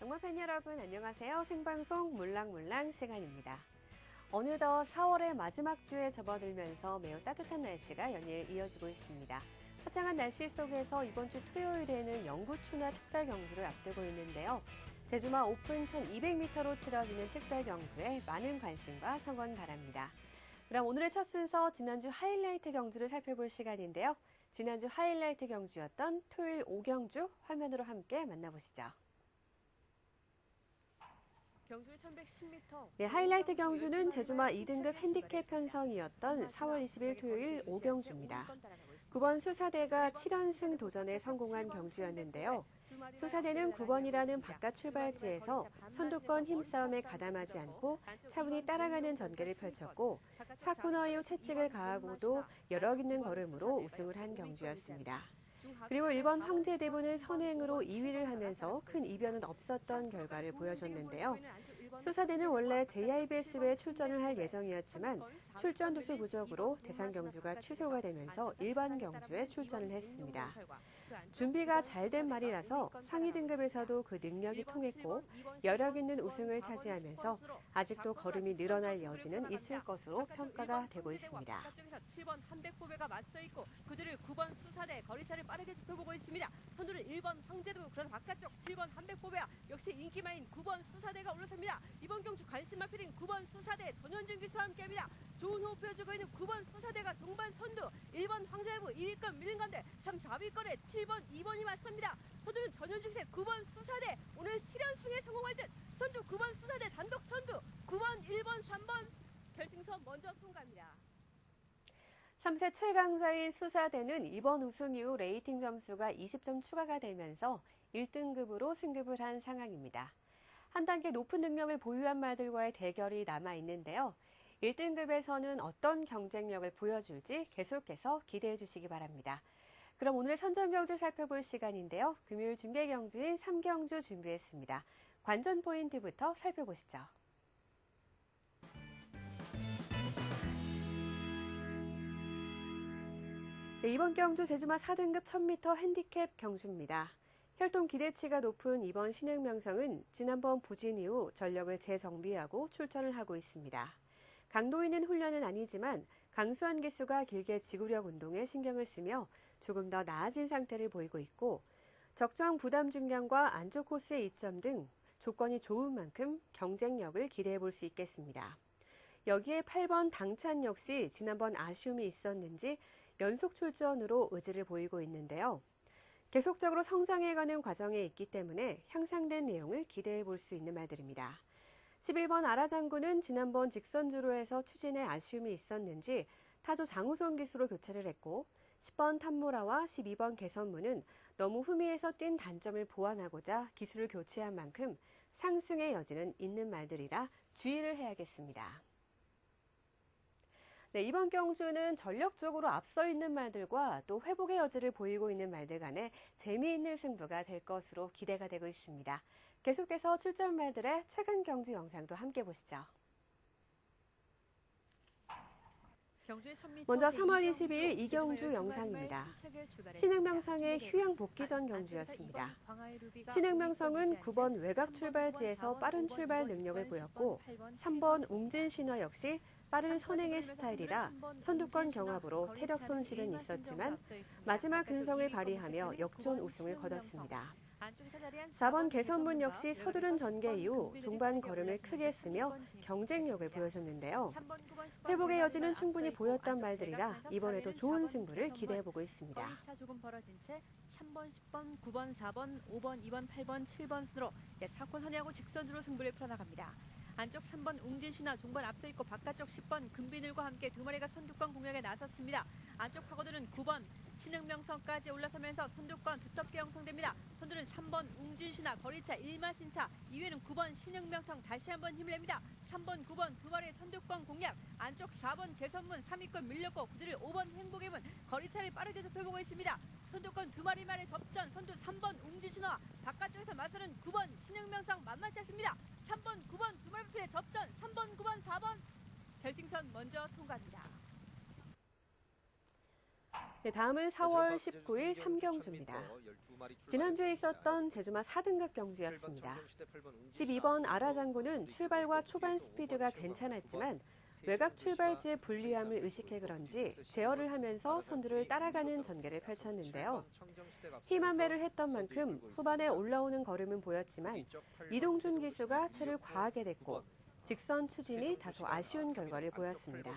동마팬 여러분 안녕하세요. 생방송 몰랑몰랑 시간입니다. 어느덧 4월의 마지막 주에 접어들면서 매우 따뜻한 날씨가 연일 이어지고 있습니다. 화창한 날씨 속에서 이번 주 토요일에는 영구추나 특별경주를 앞두고 있는데요. 제주마 오픈 1200m로 치러지는 특별경주에 많은 관심과 성원 바랍니다. 그럼 오늘의 첫 순서 지난주 하이라이트 경주를 살펴볼 시간인데요. 지난주 하이라이트 경주였던 토요일 5경주 화면으로 함께 만나보시죠. 경주의 1110m. 네, 하이라이트 경주는 제주마 2등급 핸디캡 편성이었던 4월 20일 토요일 5경주입니다. 9번 수사대가 7연승 도전에 성공한 경주였는데요. 수사대는 9번이라는 바깥 출발지에서 선두권 힘싸움에 가담하지 않고 차분히 따라가는 전개를 펼쳤고 4코너 이후 채찍을 가하고도 여력 있는 걸음으로 우승을 한 경주였습니다. 그리고 1번 황제대부는 선행으로 2위를 하면서 큰 이변은 없었던 결과를 보여줬는데요. 수사대는 원래 JIBS부에 출전을 할 예정이었지만 출전 두수 부족으로 대상 경주가 취소가 되면서 일반 경주에 출전을 했습니다. 준비가 잘 된 말이라서 상위 등급에서도 그 능력이 통했고 여력 있는 우승을 차지하면서 아직도 걸음이 늘어날 여지는 있을 것으로 평가가 되고 있습니다. 7번 한백보배가 맞서 있고 그들을 9번 수사대 거리차를 빠르게 좁혀보고 있습니다. 선두는 1번 황제도 그런 바깥쪽 7번 한백보배와 역시 인기마인 9번 수사대가 올라섭니다. 이번 경주 관심만 필인 9번 수사대 전현준 기수와 함께합니다. 좋은 호흡 보여주고 있는 9번 수사대가 종반 선두 1번 황제부 2위권 밀린 가운데 4위권에 7번 2번이 맞섭니다. 선두는 전현준 기수의 9번 수사대 오늘 7연승에 성공할 듯 선두 9번 수사대 단독 선두 9번 1번 3번 결승선 먼저 통과합니다. 3세 최강자인 수사대는 이번 우승 이후 레이팅 점수가 20점 추가가 되면서 1등급으로 승급을 한 상황입니다. 한 단계 높은 능력을 보유한 말들과의 대결이 남아있는데요. 1등급에서는 어떤 경쟁력을 보여줄지 계속해서 기대해 주시기 바랍니다. 그럼 오늘의 선전경주 살펴볼 시간인데요. 금요일 준비 경주인 3경주 준비했습니다. 관전 포인트부터 살펴보시죠. 네, 이번 경주 제주마 4등급 1000m 핸디캡 경주입니다. 혈통 기대치가 높은 이번 신흥명성은 지난번 부진 이후 전력을 재정비하고 출전을 하고 있습니다. 강도 있는 훈련은 아니지만 강수한 기수가 길게 지구력 운동에 신경을 쓰며 조금 더 나아진 상태를 보이고 있고 적정 부담 중량과 안쪽 코스의 이점 등 조건이 좋은 만큼 경쟁력을 기대해 볼 수 있겠습니다. 여기에 8번 당찬 역시 지난번 아쉬움이 있었는지 연속 출전으로 의지를 보이고 있는데요. 계속적으로 성장해가는 과정에 있기 때문에 향상된 내용을 기대해 볼 수 있는 말들입니다. 11번 아라장군은 지난번 직선주로에서 추진에 아쉬움이 있었는지 타조 장우성 기수로 교체를 했고 10번 탐모라와 12번 개선무는 너무 후미에서 뛴 단점을 보완하고자 기수를 교체한 만큼 상승의 여지는 있는 말들이라 주의를 해야겠습니다. 네, 이번 경주는 전력적으로 앞서 있는 말들과 또 회복의 여지를 보이고 있는 말들 간에 재미있는 승부가 될 것으로 기대가 되고 있습니다. 계속해서 출전 말들의 최근 경주 영상도 함께 보시죠. 먼저 3월 22일 이경주 영상입니다. 신흥명성의 휴양 복귀전 경주였습니다. 신흥명성은 9번 외곽 출발지에서 빠른 출발 능력을 보였고 3번 웅진신화 역시 빠른 선행의 스타일이라 선두권 경합으로 체력 손실은 있었지만 마지막 근성을 발휘하며 역전 우승을 거뒀습니다. 4번 개선문 역시 서두른 전개 이후 종반 걸음을 크게 쓰며 경쟁력을 보여줬는데요. 회복의 여지는 충분히 보였단 말들이라 이번에도 좋은 승부를 기대해보고 있습니다. 3번, 10번, 9번, 4번, 5번, 2번, 8번, 7번 순으로 4코 선회하고 직선으로 승부를 풀어나갑니다. 안쪽 3번 웅진신화 종반 앞서 있고 바깥쪽 10번 금비늘과 함께 두 마리가 선두권 공략에 나섰습니다. 안쪽 파고드는 9번 신흥명성까지 올라서면서 선두권 두텁게 형성됩니다. 선두는 3번 웅진신화 거리차 1마신차 2위는 9번 신흥명성 다시 한번 힘을 냅니다. 3번 9번 두 마리의 선두권 공략 안쪽 4번 개선문 3위권 밀렸고 그들을 5번 행복의문 거리차를 빠르게 좁혀보고 있습니다. 선두권 두 마리만의 접전 선두 3번 웅진신화 바깥쪽에서 맞서는 9번 신흥명성 만만치 않습니다. 3번 9번 두 마리의 접전 3번 9번 4번 결승선 먼저 통과합니다. 네, 다음은 4월 19일 3경주입니다. 지난주에 있었던 제주마 4등급 경주였습니다. 12번 아라장군은 출발과 초반 스피드가 괜찮았지만 외곽 출발지의 불리함을 의식해 그런지 제어를 하면서 선두를 따라가는 전개를 펼쳤는데요. 힘한배를 했던 만큼 후반에 올라오는 걸음은 보였지만 이동준 기수가 채를 과하게 됐고 직선 추진이 다소 아쉬운 결과를 보였습니다.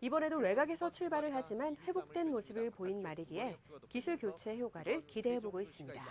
이번에도 외곽에서 출발을 하지만 회복된 모습을 보인 말이기에 기수 교체 효과를 기대해보고 있습니다.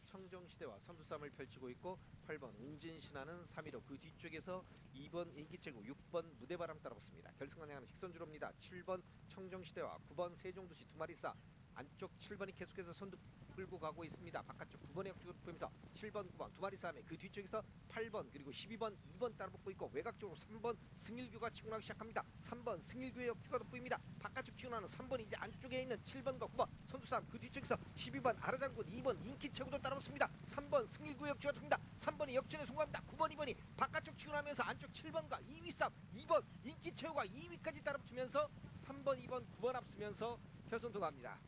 청정시대와 선두 싸움을 펼치고 있고 8번 웅진신화는 3위로 그 뒤쪽에서 2번 인기체구 6번 무대바람 따라붙습니다. 결승만 향하는 직선주로입니다. 7번 청정시대와 9번 세종도시 두 마리 싸 안쪽 7번이 계속해서 선두 끌고 가고 있습니다. 바깥쪽 9번의 역주가 보이면서 7번, 9번 두 마리 싸움에 그 뒤쪽에서 8번 그리고 12번, 2번 따라붙고 있고 외곽쪽으로 3번 승일규가 치고 나기 시작합니다. 3번 승일규의 역주가 돋보입니다. 바깥쪽 치고 나는 3번 이제 안쪽에 있는 7번과 9번 선두 싸움 그 뒤쪽에서 12번 아라장군 2번 인기체구도 따라붙습니다. 3번 승일규의 역주가 돋습니다. 3번이 역전에 성공합니다. 9번, 2번이 바깥쪽 치고 나면서 안쪽 7번과 2위 싸움 2번 인기체구가 2위까지 따라붙으면서 3번, 2번, 9번 앞서면서 결선 통과합니다.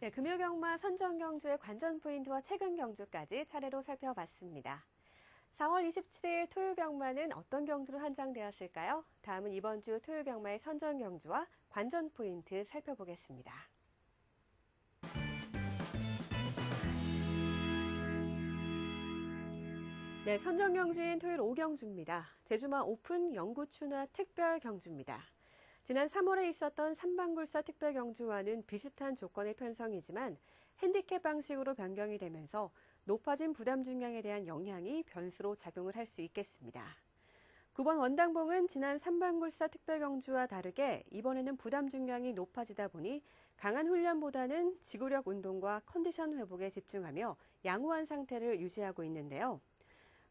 네, 금요경마 선정경주의 관전 포인트와 최근 경주까지 차례로 살펴봤습니다. 4월 27일 토요경마는 어떤 경주로 한정되었을까요? 다음은 이번 주 토요경마의 선정경주와 관전 포인트 살펴보겠습니다. 네, 선정경주인 토요일 5경주입니다. 제주마 오픈 영구춘화 특별 경주입니다. 지난 3월에 있었던 삼방굴사 특별경주와는 비슷한 조건의 편성이지만 핸디캡 방식으로 변경이 되면서 높아진 부담 중량에 대한 영향이 변수로 작용을 할 수 있겠습니다. 9번 원당봉은 지난 삼방굴사 특별경주와 다르게 이번에는 부담 중량이 높아지다 보니 강한 훈련보다는 지구력 운동과 컨디션 회복에 집중하며 양호한 상태를 유지하고 있는데요.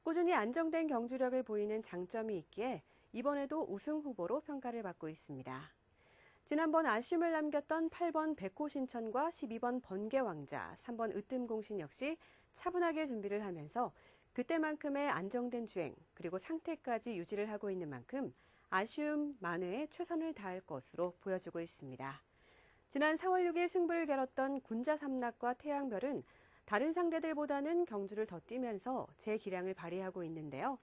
꾸준히 안정된 경주력을 보이는 장점이 있기에 이번에도 우승 후보로 평가를 받고 있습니다. 지난번 아쉬움을 남겼던 8번 백호신천과 12번 번개왕자, 3번 으뜸공신 역시 차분하게 준비를 하면서 그때만큼의 안정된 주행 그리고 상태까지 유지를 하고 있는 만큼 아쉬움 만회에 최선을 다할 것으로 보여지고 있습니다. 지난 4월 6일 승부를 겨뤘던 군자삼락과 태양별은 다른 상대들보다는 경주를 더 뛰면서 제 기량을 발휘하고 있는데요.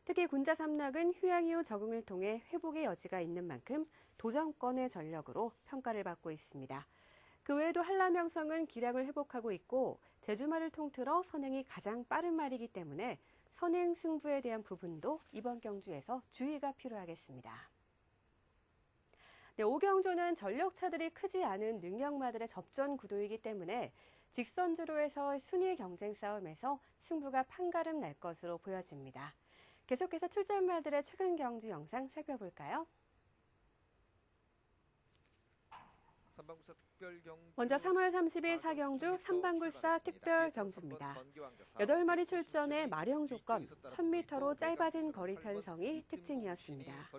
특히 군자삼락은 휴양 이후 적응을 통해 회복의 여지가 있는 만큼 도전권의 전력으로 평가를 받고 있습니다. 그 외에도 한라명성은 기량을 회복하고 있고 제주말을 통틀어 선행이 가장 빠른 말이기 때문에 선행 승부에 대한 부분도 이번 경주에서 주의가 필요하겠습니다. 네, 5경주는 전력차들이 크지 않은 능력마들의 접전 구도이기 때문에 직선주로에서 순위 경쟁 싸움에서 승부가 판가름 날 것으로 보여집니다. 계속해서 출전마들의 최근 경주 영상 살펴볼까요? 먼저 3월 30일 4경주 삼방굴사 특별 경주입니다. 8마리 출전의 마령 조건, 1000m로 짧아진 거리 편성이 특징이었습니다.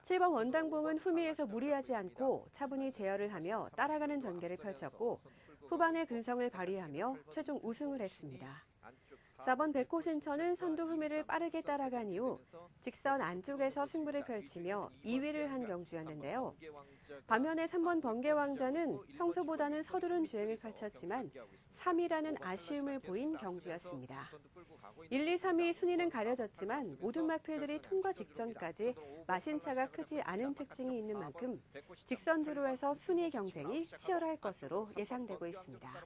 7번 원당봉은 후미에서 무리하지 않고 차분히 제어를 하며 따라가는 전개를 펼쳤고 후반에 근성을 발휘하며 최종 우승을 했습니다. 4번 백호신천은 선두 후미를 빠르게 따라간 이후 직선 안쪽에서 승부를 펼치며 2위를 한 경주였는데요. 반면에 3번 번개왕자는 평소보다는 서두른 주행을 펼쳤지만 3위라는 아쉬움을 보인 경주였습니다. 1, 2, 3위 순위는 가려졌지만 모든 마필들이 통과 직전까지 마신차가 크지 않은 특징이 있는 만큼 직선주로에서 순위 경쟁이 치열할 것으로 예상되고 있습니다.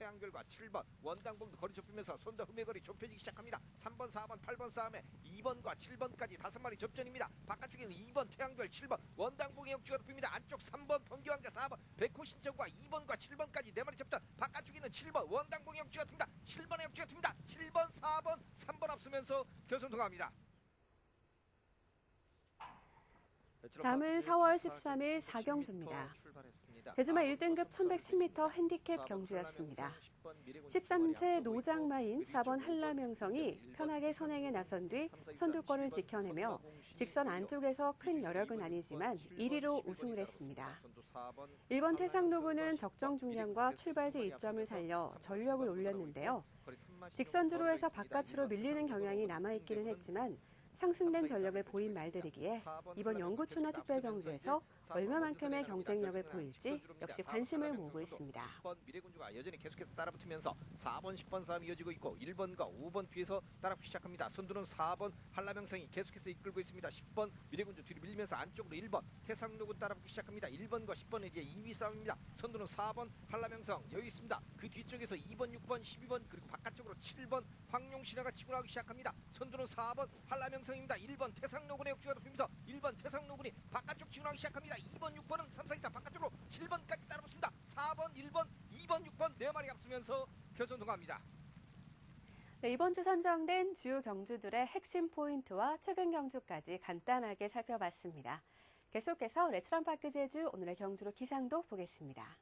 태양별과 7번 원당봉도 거리 좁히면서 손더 흠의 거리 좁혀지기 시작합니다. 3번, 4번, 8번 싸움에 2번과 7번까지 5마리 접전입니다. 바깥쪽에는 2번 태양별, 7번 원당봉의 역주가 좁힙니다. 안쪽 3번 번개왕자, 4번 백호신천과 2번과 7번까지 4마리 접전. 바깥쪽에는 7번 원당봉의 역주가 듭니다. 7번의 역주가 듭니다. 7번, 4번, 3번 앞서면서 결선 통과합니다. 다음은 4월 13일 4경주입니다. 제주마 1등급 1110m 핸디캡 경주였습니다. 13세 노장마인 4번 한라명성이 편하게 선행에 나선 뒤 선두권을 지켜내며 직선 안쪽에서 큰 여력은 아니지만 1위로 우승을 했습니다. 1번 태상노부는 적정 중량과 출발지 이점을 살려 전력을 올렸는데요. 직선주로에서 바깥으로 밀리는 경향이 남아있기는 했지만 상승된 전력을 보인 말들이기에 이번 영구춘화 특별경주에서 얼마만큼의 경쟁력을 보일지 역시 관심을 모으고 있습니다. 10번 미래군주가 여전히 계속해서 따라붙으면서 4번, 10번 싸움이 이어지고 있고 1번과 5번 뒤에서 따라붙기 시작합니다. 선두는 4번 한라명성이 계속해서 이끌고 있습니다. 10번 미래군주 뒤로 밀면서 안쪽으로 1번 태상로군 따라붙기 시작합니다. 1번과 10번은 이제 2위 싸움입니다. 선두는 4번 한라명성 여기 있습니다. 그 뒤쪽에서 2번, 6번, 12번 그리고 바깥쪽으로 7번 황룡신화가 치고 나가기 시작합니다. 선두는 4번 한라명성입니다. 1번 태상로군의 역주가 높이면서 1번 태상로군이 바깥쪽 치고 나가기 시작합니다. 2번, 6번은 3, 4, 2, 4 바깥쪽으로 7번까지 따라붙습니다. 4번, 1번, 2번, 6번 네 마리 앞서면서 결선 통과합니다. 네, 이번 주 선정된 주요 경주들의 핵심 포인트와 최근 경주까지 간단하게 살펴봤습니다. 계속해서 레츠런파크 제주 오늘의 경주로 기상도 보겠습니다.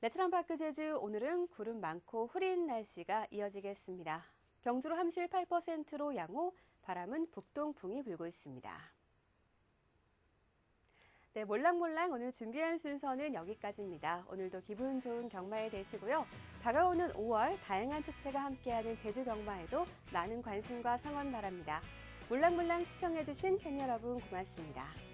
레츠런파크 제주 오늘은 구름 많고 흐린 날씨가 이어지겠습니다. 경주로 함실 8%로 양호, 바람은 북동풍이 불고 있습니다. 네, 몰랑몰랑 오늘 준비한 순서는 여기까지입니다. 오늘도 기분 좋은 경마에 되시고요. 다가오는 5월 다양한 축제가 함께하는 제주 경마에도 많은 관심과 성원 바랍니다. 몰랑몰랑 시청해주신 팬 여러분 고맙습니다.